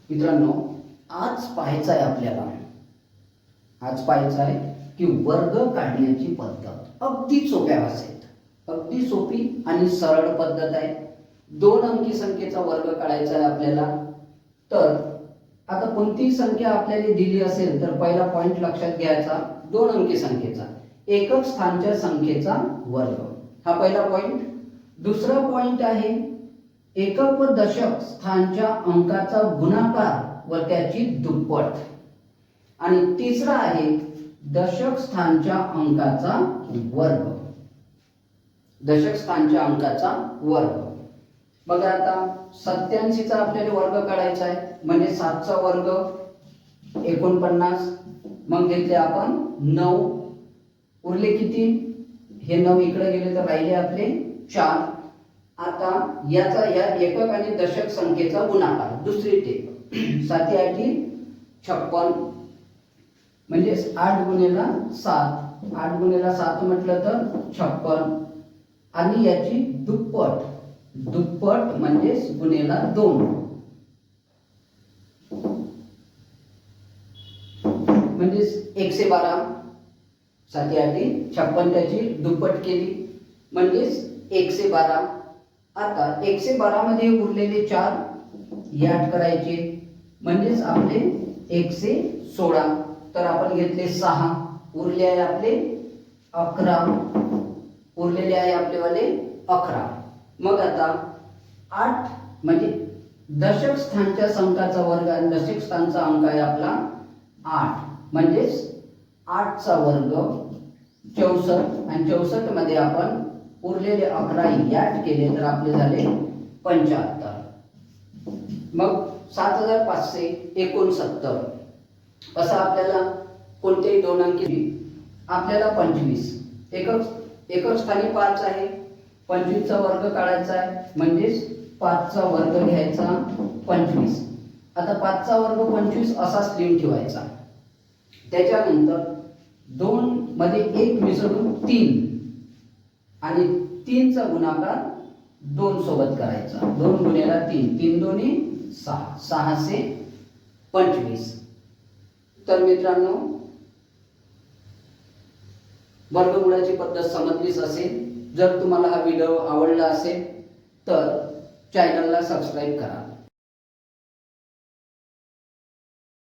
मित्रांनो, आज पाहायचं आहे आपल्याला, आज पाहायचं आहे की वर्ग काढण्याची पद्धत अगदी सोप्या भाषेत, अगदी सोपी आणि सरळ पद्धत आहे. 2 अंकी संख्येचा वर्ग काढायचा आहे आपल्याला. तर आता कोणतीही संख्या आपल्याला दिली असेल तर पहिला पॉइंट लक्षात घ्यायचा, 2 अंकी संख्येचा एकक स्थानच्या संख्येचा वर्ग, हा पहिला पॉइंट. दुसरा पॉइंट आहे एकक व दशक स्थानच्या अंकाचा गुणाकार व त्याची दुप्पट. आणि तिसरा आहे दशक स्थानच्या अंकाचा वर्ग, दशक स्थानच्या अंकाचा वर्ग. बघा आता 87 चा आपल्याला वर्ग काढायचा आहे, म्हणजे 7 चा वर्ग 49. मग घेतले आपण 9, उरले किती? हे 9 इकडे गेले तर राहिले आपले 4. आता याचा या एकक आणि दशक संख्येचा गुणाकार, दुसरी टेप 7 8 56, म्हणजे 8 गुणिले 7, 8 गुणिले 7 म्हटलं तर 56. आणि याची दुप्पट, दुप्पट म्हणजे गुणिले 2, म्हणजे 112. 7 8 56, त्याची दुप्पट केली म्हणजे 112. आता 112 मध्ये उरलेले 4 याद करायचे, म्हणजेच आपले 116. तर आपण घेतले 6, उरले आहे आपले 11, उरलेले आहे आपले वाले 11. मग आता 8 म्हणजे दशक स्थानच्या संख्याचा वर्ग आणि दशक स्थानचा अंक आहे आपला 8, म्हणजेच 8 चा वर्ग 64. आणि 64 मध्ये आपण उरलेले 11 याद केले तर आपले झाले 75. मग 7569. असा आपल्याला कोणतेही 2 अंकी आपल्याला 25, एकक स्थानी 5 आहे, 25 चा वर्ग काढायचा आहे, म्हणजेच 5 चा वर्ग घ्यायचा 25. आता 5 चा वर्ग 25 असाच लिहून ठेवायचा. त्याच्यानंतर 2 मध्ये 1 मिसळून 3 आणि 3 चा गुणाकार 2 सोबत करायचा. 2 गुणिले 3, 3 दोन्ही 6, 625. तर मित्रांनो, वर्गमुळाची पद्धत समजलीच असेल. जर तुम्हाला हा व्हिडिओ आवडला असेल तर चॅनलला सबस्क्राईब करा.